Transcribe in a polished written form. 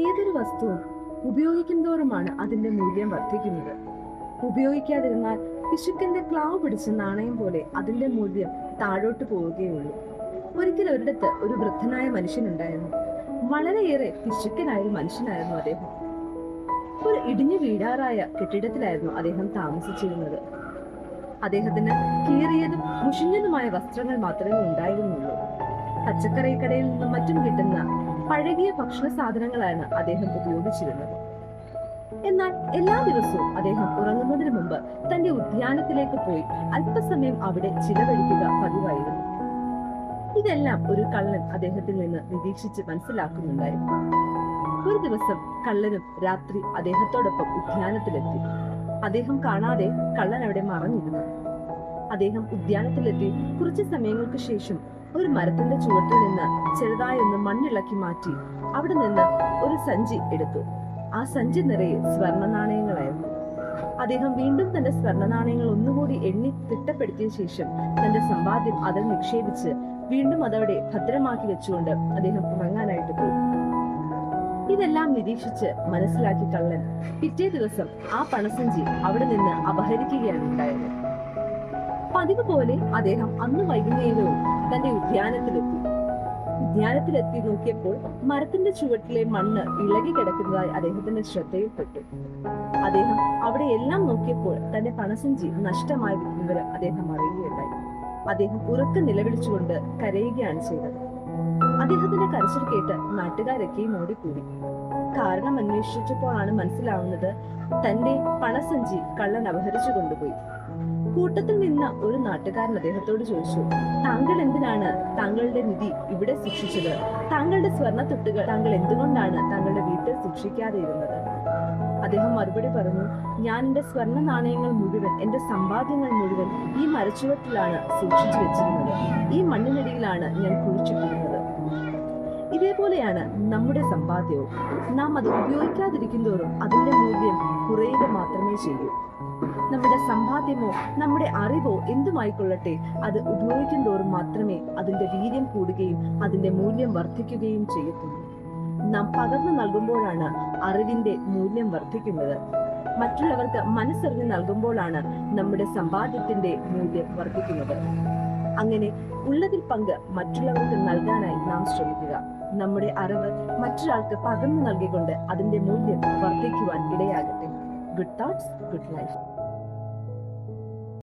ഏതൊരു വസ്തുവും ഉപയോഗിക്കുന്തോറുമാണ് അതിന്റെ മൂല്യം വർദ്ധിക്കുന്നത്. ഉപയോഗിക്കാതിരുന്നാൽ പിശുക്കന്റെ ക്ലാവ് പിടിച്ച നാണയം പോലെ അതിന്റെ മൂല്യം താഴോട്ട് പോവുകയുള്ളൂ. ഒരിക്കൽ ഒരിടത്ത് ഒരു വൃദ്ധനായ മനുഷ്യനുണ്ടായിരുന്നു. വളരെയേറെ പിശുക്കനായ ഒരു മനുഷ്യനായിരുന്നു അദ്ദേഹം. ഒരു ഇടിഞ്ഞു വീഴാറായ കെട്ടിടത്തിലായിരുന്നു അദ്ദേഹം താമസിച്ചിരുന്നത്. അദ്ദേഹത്തിന് കീറിയതും മുഷിഞ്ഞതുമായ വസ്ത്രങ്ങൾ മാത്രമേ ഉണ്ടായിരുന്നുള്ളൂ. പച്ചക്കറി കടയിൽ നിന്നും മറ്റും കിട്ടുന്ന പഴകിയ ഭക്ഷണ സാധനങ്ങളാണ് അദ്ദേഹം ഉപയോഗിച്ചിരുന്നത്. എന്നാൽ എല്ലാ ദിവസവും അദ്ദേഹം ഉറങ്ങുന്നതിന് മുമ്പ് തന്റെ ഉദ്യാനത്തിലേക്ക് പോയി അല്പസമയം അവിടെ ചിലവഴിക്കുക പതിവായിരുന്നു. ഇതെല്ലാം ഒരു കള്ളൻ അദ്ദേഹത്തിൽ നിന്ന് നിരീക്ഷിച്ച് മനസ്സിലാക്കുന്നുണ്ടായിരുന്നു. ഒരു ദിവസം കള്ളനും രാത്രി അദ്ദേഹത്തോടൊപ്പം ഉദ്യാനത്തിലെത്തി. അദ്ദേഹം കാണാതെ കള്ളൻ അവിടെ മറഞ്ഞിരുന്നു. അദ്ദേഹം ഉദ്യാനത്തിലെത്തി കുറച്ചു സമയങ്ങൾക്ക് ശേഷം ഒരു മരത്തിന്റെ ചുവട്ടിൽ നിന്ന് ചെറുതായൊന്ന് മണ്ണിളക്കി മാറ്റി അവിടെ നിന്ന് ഒരു സഞ്ചി എടുത്തു. ആ സഞ്ചി നിറയെ സ്വർണ്ണ നാണയങ്ങളായിരുന്നു. അദ്ദേഹം വീണ്ടും തന്റെ സ്വർണ്ണ നാണയങ്ങൾ ഒന്നുകൂടി എണ്ണി തിട്ടപ്പെടുത്തിയ ശേഷം തന്റെ സമ്പാദ്യം അതിൽ നിക്ഷേപിച്ച് വീണ്ടും അതവിടെ ഭദ്രമാക്കി വെച്ചുകൊണ്ട് അദ്ദേഹം ഉറങ്ങാനായിട്ട് പോയി. ഇതെല്ലാം നിരീക്ഷിച്ച് മനസ്സിലാക്കി കള്ളൻ പിറ്റേ ദിവസം ആ പണസഞ്ചി അവിടെ നിന്ന് അപഹരിക്കുകയാണ് ഉണ്ടായത്. പതിവ് പോലെ അദ്ദേഹം അന്ന് വൈകുന്നേരവും തന്റെ ഉദ്യാനത്തിലെത്തി നോക്കിയപ്പോൾ മരത്തിന്റെ ചുവട്ടിലെ മണ്ണ് ഇളകി കിടക്കുന്നതായി അദ്ദേഹത്തിന്റെ ശ്രദ്ധയിൽപ്പെട്ടു. അദ്ദേഹം അവിടെ എല്ലാം നോക്കിയപ്പോൾ തന്റെ പണസഞ്ചി നഷ്ടമായ വിവരം അദ്ദേഹം അറിയുകയുണ്ടായി. അദ്ദേഹം ഉറക്കെ നിലവിളിച്ചുകൊണ്ട് കരയുകയാണ് ചെയ്തത്. അദ്ദേഹത്തിന്റെ കരച്ചിൽ കേട്ട് നാട്ടുകാരൊക്കെയും ഓടിക്കൂടി. കാരണം അന്വേഷിച്ചപ്പോഴാണ് മനസ്സിലാവുന്നത് തന്റെ പണസഞ്ചി കള്ളൻ അപഹരിച്ചു കൊണ്ടുപോയി. കൂട്ടത്തിൽ നിന്ന ഒരു നാട്ടുകാരൻ അദ്ദേഹത്തോട് ചോദിച്ചു, താങ്കൾ എന്തിനാണ് താങ്കളുടെ നിധി ഇവിടെ സൂക്ഷിച്ചത്? താങ്കളുടെ സ്വർണ്ണത്തൊട്ടുകൾ താങ്കൾ എന്തുകൊണ്ടാണ് താങ്കളുടെ വീട്ടിൽ സൂക്ഷിക്കാതെ ഇരുന്നത്? അദ്ദേഹം മറുപടി പറഞ്ഞു, ഞാൻ എന്റെ സ്വർണ്ണ നാണയങ്ങൾ മുഴുവൻ, എന്റെ സമ്പാദ്യങ്ങൾ മുഴുവൻ ഈ മരച്ചുവട്ടിലാണ് സൂക്ഷിച്ചു വെച്ചിരുന്നത്. ഈ മണ്ണിനടിയിലാണ് ഞാൻ കുഴിച്ചിട്ടിരുന്നത്. ഇതേപോലെയാണ് നമ്മുടെ സമ്പാദ്യവും. നാം അത് ഉപയോഗിക്കാതിരിക്കുന്തോറും അതിന്റെ മൂല്യം കുറയുക മാത്രമേ ചെയ്യൂ. നമ്മുടെ സമ്പാദ്യമോ നമ്മുടെ അറിവോ എന്തുമായിക്കൊള്ളട്ടെ, അത് ഉപയോഗിക്കും തോറും മാത്രമേ അതിന്റെ വീര്യം കൂടുകയും അതിന്റെ മൂല്യം വർദ്ധിക്കുകയും ചെയ്യത്തുള്ളൂ. നാം പകർന്നു നൽകുമ്പോഴാണ് അറിവിന്റെ മൂല്യം വർദ്ധിക്കുന്നത്. മറ്റുള്ളവർക്ക് മനസ്സറിഞ്ഞ് നൽകുമ്പോഴാണ് നമ്മുടെ സമ്പാദ്യത്തിന്റെ മൂല്യം വർദ്ധിക്കുന്നത്. അങ്ങനെ ഉള്ളതിൽ പങ്ക് മറ്റുള്ളവർക്ക് നൽകാനായി നാം ശ്രമിക്കുക. നമ്മുടെ അറിവ് മറ്റൊരാൾക്ക് പകർന്നു നൽകിക്കൊണ്ട് അതിന്റെ മൂല്യം വർദ്ധിക്കുവാൻ ഇടയാകട്ടെ. Good thoughts, good life.